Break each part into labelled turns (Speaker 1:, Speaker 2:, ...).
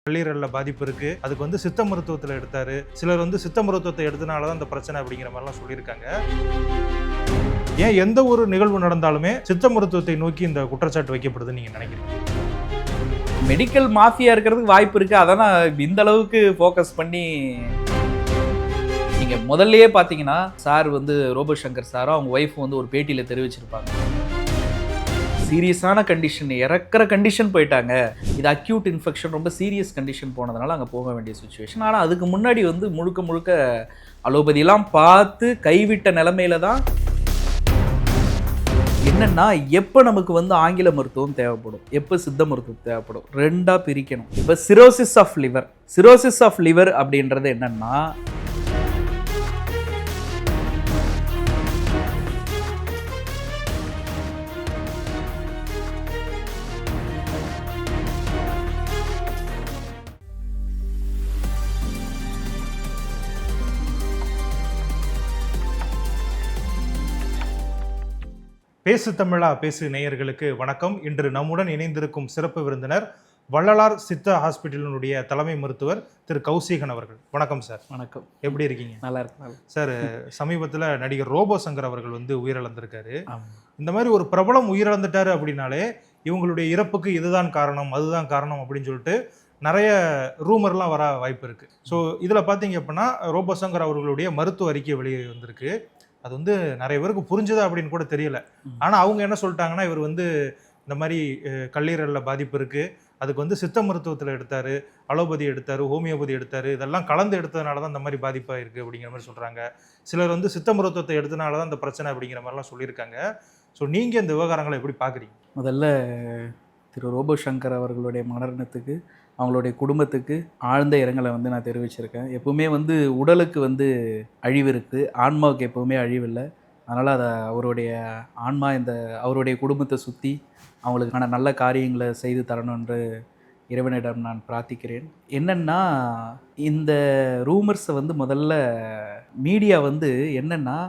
Speaker 1: கல்லீரலில் பாதிப்பு இருக்குது, அதுக்கு வந்து சித்த மருத்துவத்தில் எடுத்தார், சிலர் வந்து சித்த மருத்துவத்தை எடுத்தனால தான் இந்த பிரச்சனை அப்படிங்கிற மாதிரிலாம் சொல்லியிருக்காங்க. ஏன் எந்த ஒரு நிகழ்வு நடந்தாலுமே சித்த மருத்துவத்தை நோக்கி இந்த குற்றச்சாட்டு வைக்கப்படுதுன்னு நீங்கள் நினைக்கிறீங்க?
Speaker 2: மெடிக்கல் மாஃபியா இருக்கிறதுக்கு வாய்ப்பு இருக்குது. அதான் இந்த அளவுக்கு ஃபோக்கஸ் பண்ணி நீங்கள் முதல்லையே பார்த்தீங்கன்னா சார் வந்து ரோபோ சங்கர் சாரும் அவங்க ஒய்ஃப் வந்து ஒரு பேட்டியில் தெரிவிச்சிருப்பாங்க, சீரியஸான கண்டிஷன், இறக்குற கண்டிஷன் போயிட்டாங்க, இது அக்யூட் இன்ஃபெக்ஷன், ரொம்ப சீரியஸ் கண்டிஷன் போனதுனால அங்கே போக வேண்டிய சுச்சுவேஷன். ஆனால் அதுக்கு முன்னாடி வந்து முழுக்க அலோபதியெல்லாம் பார்த்து கைவிட்ட நிலைமையில தான் என்னன்னா, எப்போ நமக்கு வந்து ஆங்கில மருத்துவம் தேவைப்படும், எப்போ சித்த மருத்துவம் தேவைப்படும், ரெண்டாக பிரிக்கணும். இப்போ சிரோசிஸ் ஆஃப் லிவர் அப்படின்றது என்னன்னா,
Speaker 1: பேசு தமிழா பேசு நேயர்களுக்கு வணக்கம். இன்று நம்முடன் இணைந்திருக்கும் சிறப்பு விருந்தினர் வள்ளலார் சித்த ஹாஸ்பிட்டலினுடைய தலைமை மருத்துவர் திரு கௌசிகன் அவர்கள். வணக்கம் சார்.
Speaker 2: வணக்கம்.
Speaker 1: எப்படி இருக்கீங்க?
Speaker 2: நல்லா இருக்கு
Speaker 1: சார். சமீபத்தில் நடிகர் ரோபோ சங்கர் அவர்கள் வந்து உயிரிழந்திருக்காரு. இந்த மாதிரி ஒரு பிரபலம் உயிரிழந்துட்டாரு அப்படின்னாலே இவங்களுடைய இறப்புக்கு இதுதான் காரணம், அதுதான் காரணம் அப்படின்னு சொல்லிட்டு நிறைய ரூமர்லாம் வர வாய்ப்பு இருக்குது. ஸோ இதில் பார்த்தீங்க அப்படின்னா ரோபோ சங்கர் அவர்களுடைய மருத்துவ அறிக்கை வெளியே வந்திருக்கு. அது வந்து நிறைய பேருக்கு புரிஞ்சுதா அப்படின்னு கூட தெரியல. ஆனால் அவங்க என்ன சொல்லிட்டாங்கன்னா, இவர் வந்து இந்த மாதிரி கல்லீரலில் பாதிப்பு இருக்குது, அதுக்கு வந்து சித்த மருத்துவத்தில் எடுத்தார், அலோபதி எடுத்தார், ஹோமியோபதி எடுத்தார், இதெல்லாம் கலந்து எடுத்ததுனால தான் இந்த மாதிரி பாதிப்பாக இருக்குது அப்படிங்கிற மாதிரி சொல்கிறாங்க. சிலர் வந்து சித்த மருத்துவத்தை எடுத்தனால தான் இந்த பிரச்சனை அப்படிங்கிற மாதிரிலாம் சொல்லியிருக்காங்க. ஸோ நீங்கள் இந்த விவகாரங்களை எப்படி பார்க்குறீங்க? முதல்ல
Speaker 2: திரு ரோபோ சங்கர் அவர்களுடைய மரணத்துக்கு, அவங்களுடைய குடும்பத்துக்கு ஆழ்ந்த இரங்கலை வந்து நான் தெரிவிச்சிருக்கேன். எப்பவுமே வந்து உடலுக்கு வந்து அழிவு இருக்குது, ஆன்மாவுக்கு எப்போவுமே அழிவு இல்லை. அதனால் அதை அவருடைய ஆன்மா இந்த அவருடைய குடும்பத்தை சுற்றி அவங்களுக்கான நல்ல காரியங்களை செய்து தரணும் என்று இறைவனிடம் நான் பிரார்த்திக்கிறேன். என்னென்னா, இந்த ரூமர்ஸை வந்து முதல்ல மீடியா வந்து என்னென்னா,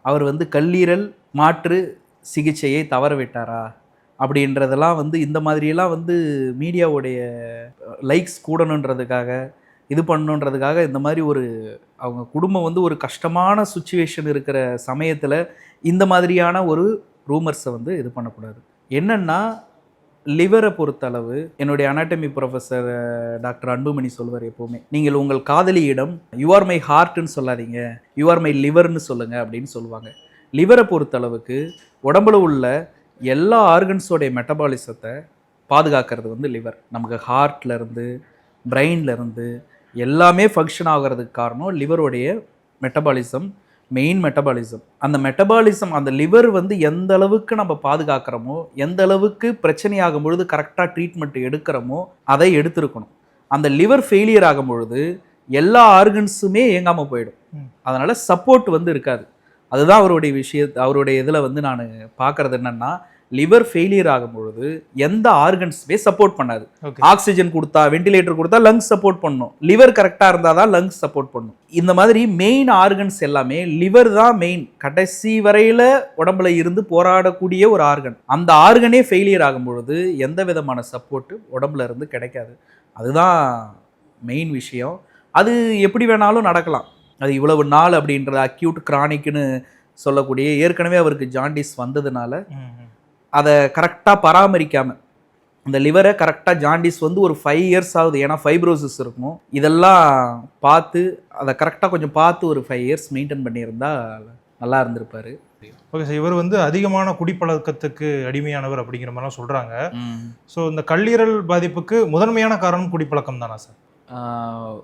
Speaker 2: அவர் வந்து கல்லீரல் மாற்று சிகிச்சையை தவற விட்டாரா அப்படின்றதெல்லாம் வந்து இந்த மாதிரியெல்லாம் வந்து மீடியாவுடைய லைக்ஸ் கூடணுன்றதுக்காக, இது பண்ணணுன்றதுக்காக இந்த மாதிரி ஒரு அவங்க குடும்பம் வந்து ஒரு கஷ்டமான சுச்சுவேஷன் இருக்கிற சமயத்தில் இந்த மாதிரியான ஒரு ரூமர்ஸை வந்து இது பண்ணக்கூடாது. என்னென்னா, லிவரை பொறுத்தளவு என்னுடைய அனாட்டமி ப்ரொஃபஸர் டாக்டர் அன்புமணி சொல்வார் எப்போவுமே, நீங்கள் உங்கள் காதலியிடம் யூஆர் மை ஹார்ட்னு சொல்லாதீங்க, யூஆர் மை லிவர்னு சொல்லுங்கள் அப்படின்னு சொல்லுவாங்க. லிவரை பொறுத்தளவுக்கு உடம்புல உள்ள எல்லா ஆர்கன்ஸோடைய மெட்டபாலிசத்தை பாதுகாக்கிறது வந்து லிவர். நமக்கு ஹார்ட்லேருந்து பிரெயின்லேருந்து எல்லாமே ஃபங்க்ஷன் ஆகிறதுக்கு காரணம் லிவருடைய மெட்டபாலிசம், மெயின் மெட்டபாலிசம். அந்த மெட்டபாலிசம், அந்த லிவர் வந்து எந்த அளவுக்கு நம்ம பாதுகாக்கிறோமோ, எந்த அளவுக்கு பிரச்சனையாகும் பொழுது கரெக்டாக ட்ரீட்மெண்ட் எடுக்கிறோமோ அதை எடுத்துருக்கணும். அந்த லிவர் ஃபெயிலியர் ஆகும் பொழுது எல்லா ஆர்கன்ஸுமே இயங்காமல் போயிடும். அதனால் சப்போர்ட் வந்து இருக்காது. அதுதான் அவருடைய இதில் வந்து நான் பார்க்குறது என்னென்னா, லிவர் ஃபெயிலியர் ஆகும் பொழுது எந்த ஆர்கன்ஸுமே சப்போர்ட் பண்ணாது. ஆக்சிஜன் கொடுத்தா, வெண்டிலேட்டர் கொடுத்தா லங்ஸ் சப்போர்ட் பண்ணணும், லிவர் கரெக்டாக இருந்தால் தான் லங்ஸ் சப்போர்ட் பண்ணணும். இந்த மாதிரி மெயின் ஆர்கன்ஸ் எல்லாமே லிவர் தான் மெயின், கடைசி வரையில் உடம்புல இருந்து போராடக்கூடிய ஒரு ஆர்கன். அந்த ஆர்கனே ஃபெயிலியர் ஆகும் பொழுது எந்த விதமான சப்போர்ட்டு உடம்புல இருந்து கிடைக்காது. அதுதான் மெயின் விஷயம். அது எப்படி வேணாலும் நடக்கலாம். அது இவ்வளவு நாள் அப்படின்றது அக்யூட் கிரானிக்னு சொல்லக்கூடிய, ஏற்கனவே அவருக்கு ஜாண்டிஸ் வந்ததுனால அதை கரெக்டாக பராமரிக்காமல், அந்த லிவரை கரெக்டாக ஜாண்டிஸ் வந்து ஒரு 5 இயர்ஸ் ஆகுது, ஏன்னா ஃபைப்ரோசிஸ் இருக்கும், இதெல்லாம் பார்த்து அதை கரெக்டாக கொஞ்சம் பார்த்து ஒரு 5 இயர்ஸ் மெயின்டைன் பண்ணியிருந்தால் நல்லா இருந்திருப்பார்.
Speaker 1: Okay sir. இவர் வந்து அதிகமான குடிப்பழக்கத்துக்கு அடிமையானவர் அப்படிங்கிற மாதிரிலாம் சொல்கிறாங்க. ஸோ இந்த கல்லீரல் பாதிப்புக்கு முதன்மையான காரணம் குடிப்பழக்கம் தானா சார்?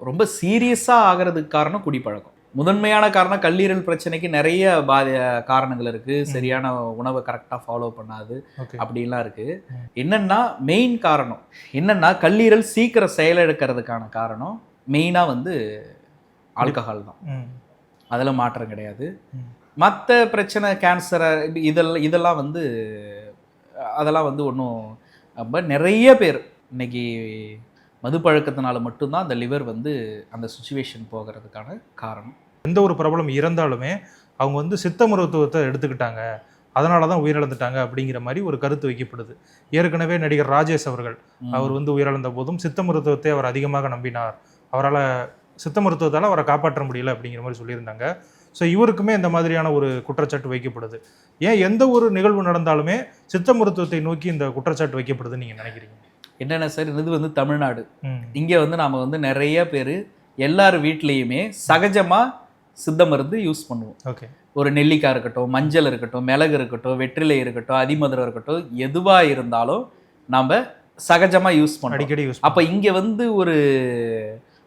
Speaker 2: ரொம்ப சீரியஸாக ஆகிறதுக்கு காரணம் குடிப்பழக்கம். முதன்மையான காரணம் கல்லீரல் பிரச்சனைக்கு நிறைய காரணங்கள் இருக்குது. சரியான உணவை கரெக்டாக ஃபாலோ பண்ணாது அப்படின்லாம் இருக்குது. என்னென்னா, மெயின் காரணம் என்னென்னா, கல்லீரல் சீக்கிரம் செயலிழக்கிறதுக்கான காரணம் மெயினாக வந்து ஆல்கஹால் தான். அதில் மாற்றம் கிடையாது. மற்ற பிரச்சனை, கேன்சரை, இதெல்லாம் வந்து அதெல்லாம் வந்து ஒன்றும் ரொம்ப நிறைய பேர் இன்னைக்கு மது பழக்கத்தினால மட்டும்தான் அந்த லிவர் வந்து அந்த சுச்சுவேஷன் போகிறதுக்கான காரணம்.
Speaker 1: எந்த ஒரு பிரபலம் இறந்தாலுமே அவங்க வந்து சித்த மருத்துவத்தை எடுத்துக்கிட்டாங்க, அதனால தான் உயிரிழந்துட்டாங்க அப்படிங்கிற மாதிரி ஒரு கருத்து வைக்கப்படுது. ஏற்கனவே நடிகர் ராஜேஷ் அவர்கள் அவர் வந்து உயிரிழந்த போதும் சித்த மருத்துவத்தை அவர் அதிகமாக நம்பினார், அவரால் சித்த மருத்துவத்தால் அவரை காப்பாற்ற முடியல அப்படிங்கிற மாதிரி சொல்லியிருந்தாங்க. ஸோ இவருக்குமே இந்த மாதிரியான ஒரு குற்றச்சாட்டு வைக்கப்படுது. ஏன் எந்த ஒரு நிகழ்வு நடந்தாலுமே சித்த மருத்துவத்தை நோக்கி இந்த குற்றச்சாட்டு வைக்கப்படுதுன்னு நீங்கள் நினைக்கிறீங்க?
Speaker 2: என்னென்ன சார், இது வந்து தமிழ்நாடு. இங்கே வந்து நாம் வந்து நிறைய பேர் எல்லார் வீட்லேயுமே சகஜமாக சித்த மருந்து யூஸ் பண்ணுவோம்.
Speaker 1: ஓகே,
Speaker 2: ஒரு நெல்லிக்காய் இருக்கட்டும், மஞ்சள் இருக்கட்டும், மிளகு இருக்கட்டும், வெற்றிலை இருக்கட்டும், அதிமதுரம் இருக்கட்டும், எதுவாக இருந்தாலும் நாம் சகஜமாக யூஸ் பண்ணுவோம்,
Speaker 1: அடிக்கடி யூஸ்.
Speaker 2: அப்போ இங்கே வந்து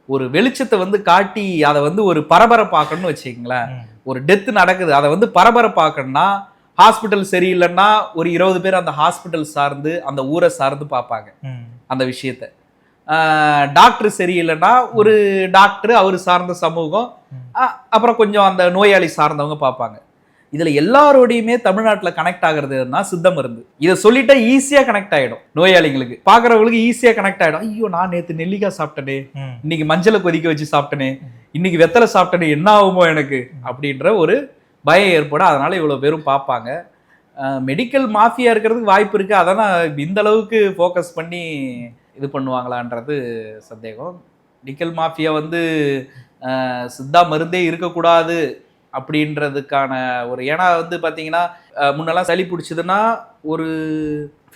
Speaker 2: ஒரு வெளிச்சத்தை வந்து காட்டி அதை வந்து ஒரு பரபரப்பாக்கணும்னு வச்சுக்கிங்களேன். ஒரு டெத்து நடக்குது, அதை வந்து பரபரப்பாக்கணும்னா ஹாஸ்பிட்டல் சரியில்லைன்னா ஒரு 20 பேர் அந்த ஹாஸ்பிட்டல் சார்ந்து அந்த ஊரை சார்ந்து பார்ப்பாங்க அந்த விஷயத்த. டாக்டர் சரியில்லைன்னா ஒரு டாக்டர் அவர் சார்ந்த சமூகம், அப்புறம் கொஞ்சம் அந்த நோயாளி சார்ந்தவங்க பார்ப்பாங்க. இதுல எல்லாரோடையுமே தமிழ்நாட்டில் கனெக்ட் ஆகுறதுன்னா சித்த மருந்து. இதை சொல்லிட்டா ஈஸியா கனெக்ட் ஆயிடும், நோயாளிங்களுக்கு பார்க்குறவங்களுக்கு ஈஸியா கனெக்ட் ஆயிடும். ஐயோ, நான் நேற்று நெல்லிக்காய் சாப்பிட்டனே, இன்னைக்கு மஞ்சளை கொதிக்க வச்சு சாப்பிட்டனே, இன்னைக்கு வெத்தலை சாப்பிட்டனே, என்ன ஆகுமோ எனக்கு அப்படின்ற ஒரு பயம் ஏற்படும். அதனால இவ்வளவு பேரும் பார்ப்பாங்க. மெடிக்கல் மாஃபியா இருக்கிறதுக்கு வாய்ப்பு இருக்கு. அதனால் இந்த அளவுக்கு ஃபோக்கஸ் பண்ணி இது பண்ணுவாங்களான்றது சந்தேகம். மெடிக்கல் மாஃபியா வந்து சித்தா மருந்தே இருக்கக்கூடாது அப்படின்றதுக்கான ஒரு, ஏன்னா வந்து பார்த்தீங்கன்னா முன்னெல்லாம் சளி பிடிச்சதுன்னா ஒரு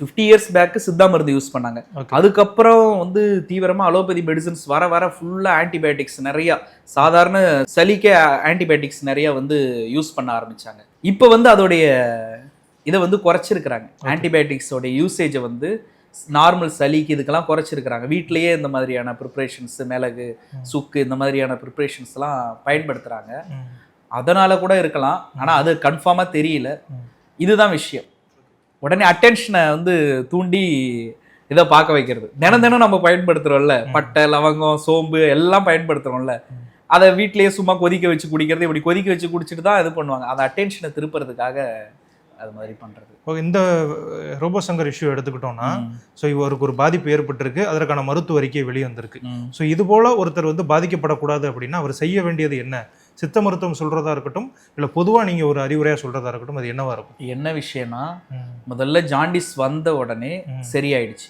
Speaker 2: 50 இயர்ஸ் பேக்கு சித்தா மருந்து யூஸ் பண்ணாங்க. அதுக்கப்புறம் வந்து தீவிரமாக அலோபதி மெடிசன்ஸ் வர வர ஃபுல்லாக ஆன்டிபயோட்டிக்ஸ் நிறையா, சாதாரண சளிக்கே ஆன்டிபயோட்டிக்ஸ் நிறையா வந்து யூஸ் பண்ண ஆரம்பித்தாங்க. இப்போ வந்து அதோடைய இதை வந்து குறைச்சிருக்கிறாங்க. ஆன்டிபயோட்டிக்ஸோடைய யூசேஜை வந்து நார்மல் சளிக்கு இதுக்கெல்லாம் குறைச்சிருக்கிறாங்க. வீட்டிலேயே இந்த மாதிரியான ப்ரிப்ரேஷன்ஸு, மிளகு, சுக்கு, இந்த மாதிரியான ப்ரிப்ரேஷன்ஸ்லாம் பயன்படுத்துகிறாங்க. அதனால கூட இருக்கலாம், ஆனால் அது கன்ஃபார்மாக தெரியல. இதுதான் விஷயம். உடனே அட்டென்ஷனை வந்து தூண்டி இதை பார்க்க வைக்கிறது. தினம் நம்ம பயன்படுத்துகிறோம்ல, பட்டை, லவங்கம், சோம்பு எல்லாம் பயன்படுத்துகிறோம்ல, அதை வீட்டிலேயே சும்மா கொதிக்க வச்சு குடிக்கிறது. இப்படி கொதிக்க வச்சு குடிச்சிட்டு தான் இது பண்ணுவாங்க. அதை அட்டென்ஷனை திருப்புறதுக்காக அது மாதிரி பண்ணுறது.
Speaker 1: இந்த ரோபோ சங்கர் இஷ்யூ எடுத்துக்கிட்டோம்னா, ஸோ இவருக்கு ஒரு பாதிப்பு ஏற்பட்டிருக்கு, அதற்கான மருத்துவ அறிக்கை வெளியே வந்திருக்கு. ஸோ இது போல ஒருத்தர் வந்து பாதிக்கப்படக்கூடாது அப்படின்னா அவர் செய்ய வேண்டியது என்ன? சித்த மருத்துவம் சொல்றதா இருக்கட்டும், இல்லை பொதுவாக நீங்கள் ஒரு அறிவுரையாக சொல்றதா இருக்கட்டும், அது என்னவா இருக்கும்?
Speaker 2: என்ன விஷயம்னா, முதல்ல ஜாண்டிஸ் வந்த உடனே சரியாயிடுச்சு.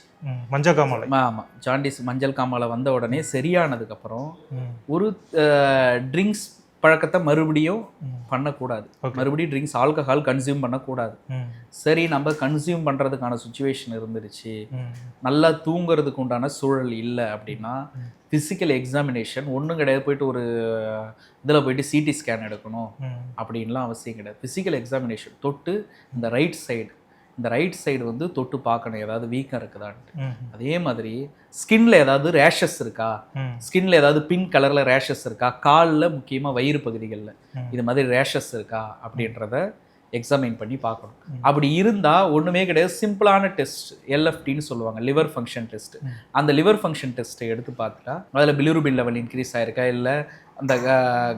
Speaker 1: மஞ்சள் காமாலை.
Speaker 2: ஆமாம், ஜாண்டிஸ் மஞ்சள் காமாலை வந்த உடனே சரியானதுக்கப்புறம் ஒரு ட்ரிங்க்ஸ் பழக்கத்தை மறுபடியும் பண்ணக்கூடாது. மறுபடியும் ட்ரிங்க்ஸ், ஆல்கஹால் கன்சியூம் பண்ணக்கூடாது. சரி, நம்ம கன்சியூம் பண்ணுறதுக்கான சுச்சுவேஷன் இருந்துருச்சு, நல்லா தூங்குறதுக்கு உண்டான சூழல் இல்லை அப்படின்னா ஃபிசிக்கல் எக்ஸாமினேஷன் ஒன்றும் கிடையாது. போயிட்டு ஒரு இதில் போயிட்டு சிடி ஸ்கேன் எடுக்கணும் அப்படின்லாம் அவசியம் கிடையாது. ஃபிசிக்கல் எக்ஸாமினேஷன் தொட்டு இந்த ரைட் சைடு வந்து தொட்டு பார்க்கணும், ஏதாவது வீக்கம் இருக்குதான்ட்டு. அதே மாதிரி ஸ்கின்ல ஏதாவது ரேஷஸ் இருக்கா, ஸ்கின்ல ஏதாவது பிங்க் கலர்ல ரேஷஸ் இருக்கா, காலில் முக்கியமாக வயிறு பகுதிகளில் இது மாதிரி ரேஷஸ் இருக்கா அப்படின்றத எக்ஸாமைன் பண்ணி பார்க்கணும். அப்படி இருந்தால் ஒன்றுமே கிடையாது, சிம்பிளான டெஸ்ட் எல்எஃப்டின்னு சொல்லுவாங்க, லிவர் ஃபங்க்ஷன் டெஸ்ட். அந்த லிவர் ஃபங்க்ஷன் டெஸ்ட்டை எடுத்து பார்த்துட்டா அதில் பிலிருபின் லெவல் இன்க்ரீஸ் ஆயிருக்கா, இல்லை அந்த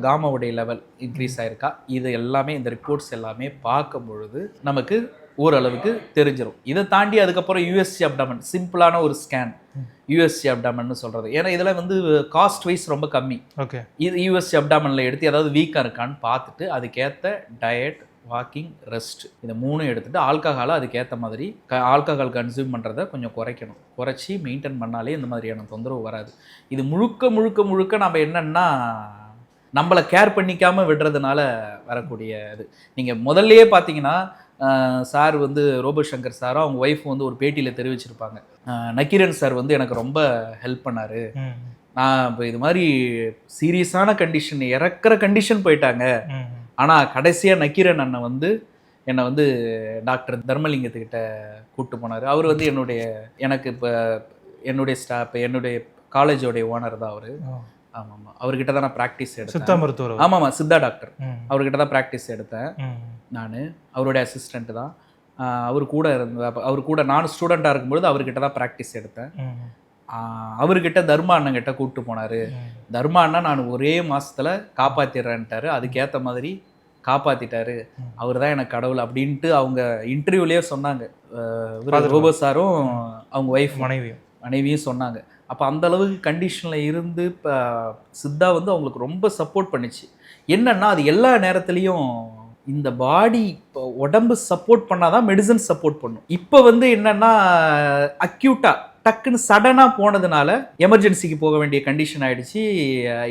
Speaker 2: காமாவுடைய லெவல் இன்க்ரீஸ் ஆயிருக்கா, இது எல்லாமே இந்த ரிப்போர்ட்ஸ் எல்லாமே பார்க்கும் பொழுது நமக்கு ஓரளவுக்கு தெரிஞ்சிடும். இதை தாண்டி அதுக்கப்புறம் யூஎஸ்சி அப்டாமன், சிம்பிளான ஒரு ஸ்கேன், யூஎஸ்சி அப்டாமன் சொல்கிறது. ஏன்னா இதில் வந்து காஸ்ட் வைஸ் ரொம்ப கம்மி.
Speaker 1: ஓகே,
Speaker 2: இது யூஎஸ்சி அப்டாமனில் எடுத்து ஏதாவது வீக்காக இருக்கான்னு பார்த்துட்டு அதுக்கேற்ற டயட், வாக்கிங், ரெஸ்ட், இந்த 3 எடுத்துகிட்டு ஆல்கஹாலை அதுக்கேற்ற மாதிரி ஆல்கஹால் கன்சியூம் பண்ணுறதை கொஞ்சம் குறைச்சி மெயின்டைன் பண்ணாலே இந்த மாதிரியான தொந்தரவு வராது. இது முழுக்க நம்ம என்னன்னா நம்மளை கேர் பண்ணிக்காமல் விடுறதுனால வரக்கூடிய இது. நீங்கள் முதல்லையே பார்த்தீங்கன்னா சார் வந்து ரோபோ சங்கர் சாரும் அவங்க ஒய்ஃப் வந்து ஒரு பேட்டியில் தெரிவிச்சிருப்பாங்க, நக்கீரன் சார் வந்து எனக்கு ரொம்ப ஹெல்ப் பண்ணார், நான் இப்போ இது மாதிரி சீரியஸான கண்டிஷன், இறக்குற கண்டிஷன் போயிட்டாங்க, ஆனால் கடைசியாக நக்கீரன் அண்ணன் வந்து என்னை வந்து டாக்டர் தர்மலிங்கத்துக்கிட்ட கூப்பிட்டு போனார். அவர் வந்து எனக்கு இப்போ என்னுடைய ஸ்டாஃப், என்னுடைய காலேஜோடைய ஓனர் தான் அவர். ஆமாம், அவர்கிட்ட தான் நான் ப்ராக்டிஸ் எடுத்தேன்.
Speaker 1: சித்தா மருத்துவர்.
Speaker 2: ஆமாம், சித்தா டாக்டர். அவர்கிட்ட தான் ப்ராக்டிஸ் எடுத்தேன் நான். அவருடைய அசிஸ்டண்ட் தான். அவர் கூட நான் ஸ்டூடெண்ட்டாக இருக்கும்பொழுது அவர்கிட்ட தான் ப்ராக்டிஸ் எடுத்தேன். அவர்கிட்ட தர்மா அண்ணன் கிட்ட கூப்பிட்டு போனார். தர்மா அண்ணன் நான் ஒரே மாதத்தில் காப்பாற்றிடுறேன்ட்டாரு. அதுக்கேற்ற மாதிரி காப்பாற்றிட்டாரு, அவர் தான் எனக்கு கடவுள் அப்படின்ட்டு அவங்க இன்டர்வியூலேயே சொன்னாங்க. ரோபோ சாரும் அவங்க ஒய்ஃப் மனைவியும் சொன்னாங்க. அப்போ அந்த அளவுக்கு கண்டிஷனில் இருந்து இப்போ சித்தா வந்து அவங்களுக்கு ரொம்ப சப்போர்ட் பண்ணிச்சு. என்னன்னா அது எல்லா நேரத்துலையும் இந்த பாடி உடம்பு சப்போர்ட் பண்ணாதான் மெடிசன் சப்போர்ட் பண்ணும். இப்போ வந்து என்னன்னா அக்யூட்டா டக்குன்னு சடனாக போனதுனால எமர்ஜென்சிக்கு போக வேண்டிய கண்டிஷன் ஆயிடுச்சு.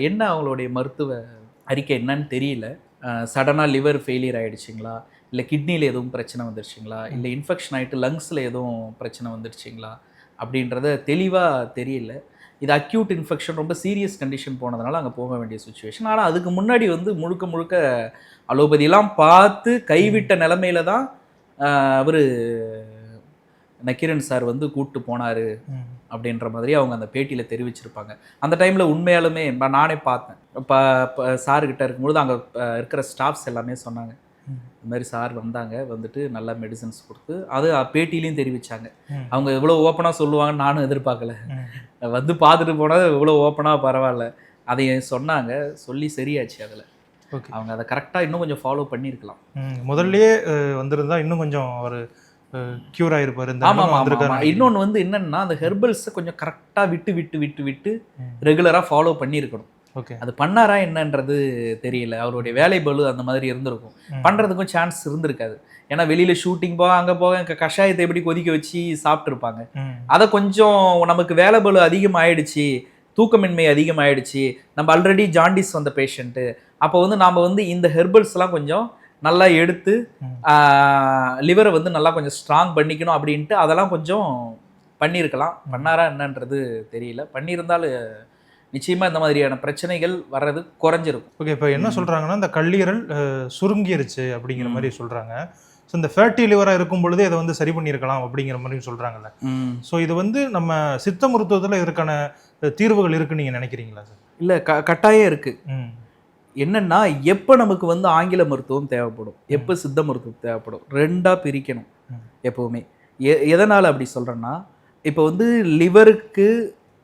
Speaker 2: என்ன அவங்களுடைய மருத்துவ அறிக்கை என்னன்னு தெரியல. சடனாக லிவர் ஃபெயிலியர் ஆகிடுச்சிங்களா, இல்லை கிட்னியில் எதுவும் பிரச்சனை வந்துருச்சுங்களா, இல்லை இன்ஃபெக்ஷன் ஆகிட்டு லங்ஸில் எதுவும் பிரச்சனை வந்துருச்சுங்களா அப்படின்றத தெளிவாக தெரியல. இது அக்யூட் இன்ஃபெக்ஷன், ரொம்ப சீரியஸ் கண்டிஷன் போனதுனால அங்கே போக வேண்டிய சுச்சுவேஷன். ஆனால் அதுக்கு முன்னாடி வந்து முழுக்க அலோபதியெல்லாம் பார்த்து கைவிட்ட நிலமையில தான் அவர் நக்கீரன் சார் வந்து கூப்பிட்டு போனார் அப்படின்ற மாதிரி அவங்க அந்த பேட்டியில் தெரிவிச்சிருப்பாங்க. அந்த டைமில் உண்மையாலுமே நானே பார்த்தேன். இப்போ சார்கிட்ட இருக்கும்பொழுது அங்கே இருக்கிற ஸ்டாஃப்ஸ் எல்லாமே சொன்னாங்க, இந்த மாதிரி சார் வந்தாங்க, வந்துட்டு நல்லா மெடிசன்ஸ் கொடுத்து, அது பேட்டிலையும் தெரிவித்தாங்க. அவங்க எவ்வளோ ஓப்பனாக சொல்லுவாங்கன்னு நானும் எதிர்பார்க்கல. வந்து பார்த்துட்டு போனால் இவ்வளோ ஓப்பனாக பரவாயில்ல அதை சொன்னாங்க. சொல்லி சரியாச்சு. அதில் அவங்க அதை கரெக்டாக இன்னும் கொஞ்சம் ஃபாலோ பண்ணியிருக்கலாம்.
Speaker 1: முதல்லயே வந்திருந்தா இன்னும் கொஞ்சம் ஒரு கியூர் ஆயிருப்பாரு.
Speaker 2: இன்னொன்று வந்து என்னன்னா, அந்த ஹெர்பல்ஸை கொஞ்சம் கரெக்டாக விட்டு ரெகுலராக ஃபாலோ பண்ணியிருக்கணும். அது பண்ணாரா என்னன்றது தெரியல. அவருடைய வேலை பளு அந்த மாதிரி இருந்திருக்கும், பண்ணுறதுக்கும் சான்ஸ் இருந்திருக்காது. ஏன்னா வெளியில் ஷூட்டிங் போக அங்கே போக கஷாயத்தை எப்படி கொதிக்க வச்சு சாப்பிட்ருப்பாங்க. அதை கொஞ்சம் நமக்கு வேலை பளு அதிகமாகிடுச்சு, தூக்கமின்மை அதிகமாகிடுச்சு, நம்ம ஆல்ரெடி ஜாண்டிஸ் வந்த பேஷண்ட்டு. அப்போ வந்து நாம் வந்து இந்த ஹெர்பல்ஸ்லாம் கொஞ்சம் நல்லா எடுத்து லிவரை வந்து நல்லா கொஞ்சம் ஸ்ட்ராங் பண்ணிக்கணும் அப்படின்ட்டு அதெல்லாம் கொஞ்சம் பண்ணியிருக்கலாம். பண்ணாரா என்னன்றது தெரியல. பண்ணியிருந்தாலும் நிச்சயமாக இந்த மாதிரியான பிரச்சனைகள் வர்றது குறைஞ்சிருக்கும்.
Speaker 1: ஓகே, இப்போ என்ன சொல்கிறாங்கன்னா, இந்த கல்லீரல் சுருங்கிருச்சு அப்படிங்கிற மாதிரி சொல்கிறாங்க. ஸோ இந்த ஃபேட்டி லிவராக இருக்கும் பொழுதே இதை வந்து சரி பண்ணியிருக்கலாம் அப்படிங்கிற மாதிரி சொல்கிறாங்கல்ல. ஸோ இது வந்து நம்ம சித்த மருத்துவத்தில் இதற்கான தீர்வுகள் இருக்குன்னு நீங்கள் நினைக்கிறீங்களா சார்?
Speaker 2: இல்லை, கட்டாயம் இருக்குது. என்னென்னா, எப்போ நமக்கு வந்து ஆங்கில மருத்துவம் தேவைப்படும், எப்போ சித்த மருத்துவம் தேவைப்படும், ரெண்டாக பிரிக்கணும் எப்போவுமே. எதனால் அப்படி சொல்கிறேன்னா, இப்போ வந்து லிவருக்கு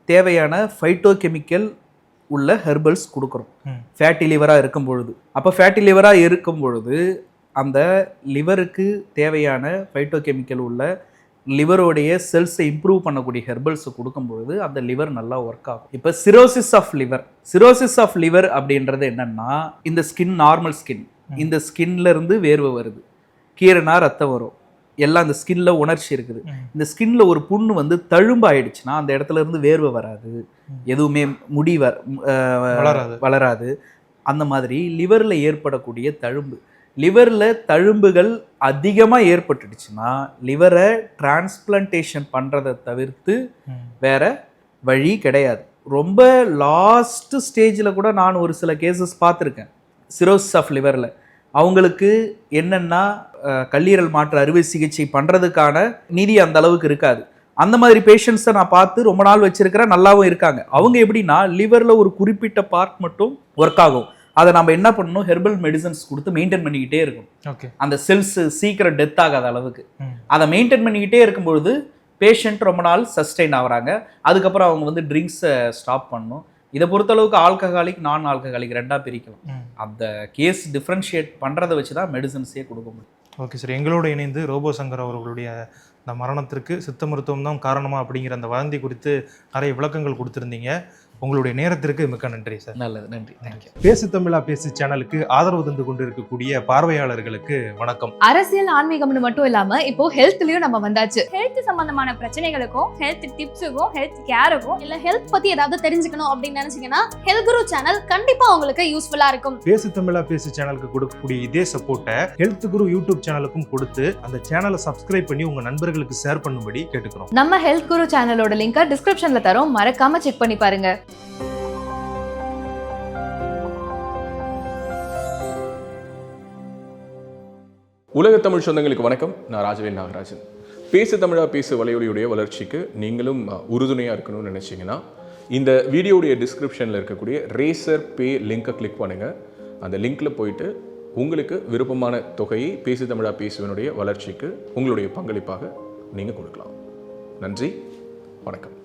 Speaker 2: தேவையான ஃபைட்டோகெமிக்கல் உள்ள ஹெர்பல்ஸ் கொடுக்குறோம் ஃபேட்டி லிவராக இருக்கும் பொழுது. அப்போ ஃபேட்டி லிவராக இருக்கும் பொழுது அந்த லிவருக்கு தேவையான ஃபைட்டோகெமிக்கல் உள்ள லிவரோடைய செல்ஸை இம்ப்ரூவ் பண்ணக்கூடிய ஹெர்பல்ஸை கொடுக்கும்பொழுது அந்த லிவர் நல்லா ஒர்க் ஆகும். இப்போ சிரோசிஸ் ஆஃப் லிவர் அப்படின்றது என்னன்னா, இந்த ஸ்கின் நார்மல் ஸ்கின், இந்த ஸ்கின்ல இருந்து வேர்வை வருது, கீரைனா ரத்தம் வரும், எல்லாம் அந்த ஸ்கின்ல உணர்ச்சி இருக்குது. இந்த ஸ்கின்ல ஒரு புண்ணு வந்து தழும்பு ஆயிடுச்சுன்னா அந்த இடத்துல இருந்து வேர்வை வராது, எதுவுமே முடி வளராது. அந்த மாதிரி லிவர்ல ஏற்படக்கூடிய தழும்பு, லிவர்ல தழும்புகள் அதிகமாக ஏற்பட்டுடுச்சுன்னா லிவரை டிரான்ஸ்பிளான்டேஷன் பண்ணுறதை தவிர்த்து வேற வழி கிடையாது. ரொம்ப லாஸ்ட் ஸ்டேஜில் கூட நான் ஒரு சில கேசஸ் பார்த்துருக்கேன் சிரோசிஸ் ஆஃப் லிவரில். அவங்களுக்கு என்னென்னா, கல்லீரல் மாற்று அறுவை சிகிச்சை பண்ணுறதுக்கான நிதி அந்த அளவுக்கு இருக்காது. அந்த மாதிரி பேஷண்ட்ஸை நான் பார்த்து ரொம்ப நாள் வச்சிருக்கிறேன், நல்லாவும் இருக்காங்க. அவங்க எப்படின்னா, லிவரில் ஒரு குறிப்பிட்ட பார்ட் மட்டும் ஒர்க் ஆகும், அதை நம்ம என்ன பண்ணணும், ஹெர்பல் மெடிசன்ஸ் கொடுத்து மெயின்டைன் பண்ணிக்கிட்டே இருக்கணும். அந்த செல்ஸ் சீக்கிரம் டெத் ஆகாத அளவுக்கு அதை மெயின்டைன் பண்ணிக்கிட்டே இருக்கும்பொழுது பேஷண்ட் ரொம்ப நாள் சஸ்டெயின் ஆகுறாங்க. அதுக்கப்புறம் அவங்க வந்து ட்ரிங்க்ஸை ஸ்டாப் பண்ணணும். இதை பொறுத்தளவுக்கு ஆல்கஹாலிக், நான் ஆல்கஹாலிக் ரெண்டாக பிரிக்கலாம். அந்த கேஸ் டிஃப்ரென்ஷியேட் பண்ணுறதை வச்சு தான் மெடிசன்ஸே கொடுக்க முடியும்.
Speaker 1: ஓகே சார், எங்களோட இணைந்து ரோபோ சங்கர் அவர்களுடைய இந்த மரணத்திற்கு சித்த மருத்துவம் தான் காரணமா அப்படிங்கிற அந்த வதந்தி குறித்து நிறைய விளக்கங்கள் கொடுத்துருந்தீங்க. உங்களுடைய நேரத்திற்கு மிக்க நன்றி சார்.
Speaker 2: நல்லது, நன்றி, தேங்க்யூ.
Speaker 1: பேசு தமிழா பேசு சேனலுக்கு ஆதரவு தந்து கொண்டு இருக்கக்கூடிய பார்வையாளர்களுக்கு வணக்கம்.
Speaker 3: அரசியல் ஆன்மீகம்னு மட்டும் இல்லாம இப்போ ஹெல்த்லயும் நம்ம வந்தாச்சு. ஹெல்த் சம்பந்தமான பிரச்சனைகளுக்கும், ஹெல்த் டிப்ஸுக்கும், ஹெல்த் கேருக்கும், இல்ல ஹெல்த் பத்தி ஏதாவது தெரிஞ்சுக்கணும் அப்படின்னு நினைச்சீங்கன்னா ஹெல்த் குரு சேனல் கண்டிப்பா உங்களுக்கு யூஸ்ஃபுல்லா இருக்கும்.
Speaker 1: பேசு தமிழா பேசு சேனலுக்கு கொடுக்கக்கூடிய இதே சப்போர்ட்டை ஹெல்த் குரு யூடியூப் சேனலுக்கும் கொடுத்து அந்த சேனலை சப்ஸ்கிரைப் பண்ணி உங்க நண்பர்களுக்கு ஷேர் பண்ணும்படி கேட்டுக்கிறோம்.
Speaker 3: நம்ம ஹெல்த் குரு சேனலோட லிங்கை டிஸ்கிரிப்ஷன்ல தரோம், மறக்காம செக் பண்ணி பாருங்க.
Speaker 4: உலக தமிழ் சொந்தங்களுக்கு வணக்கம். நான் ராஜவேல் நாகராஜன். பேசு தமிழா பேசு வலையொலியுடைய வளர்ச்சிக்கு நீங்களும் உறுதுணையாக இருக்கணும்னு நினச்சிங்கன்னா இந்த வீடியோடைய டிஸ்கிரிப்ஷனில் இருக்கக்கூடிய ரேசர் பே லிங்கை கிளிக் பண்ணுங்கள். அந்த லிங்க்கில் போயிட்டு உங்களுக்கு விருப்பமான தொகையை பேசு தமிழா பேசுவனுடைய வளர்ச்சிக்கு உங்களுடைய பங்களிப்பாக நீங்கள் கொடுக்கலாம். நன்றி, வணக்கம்.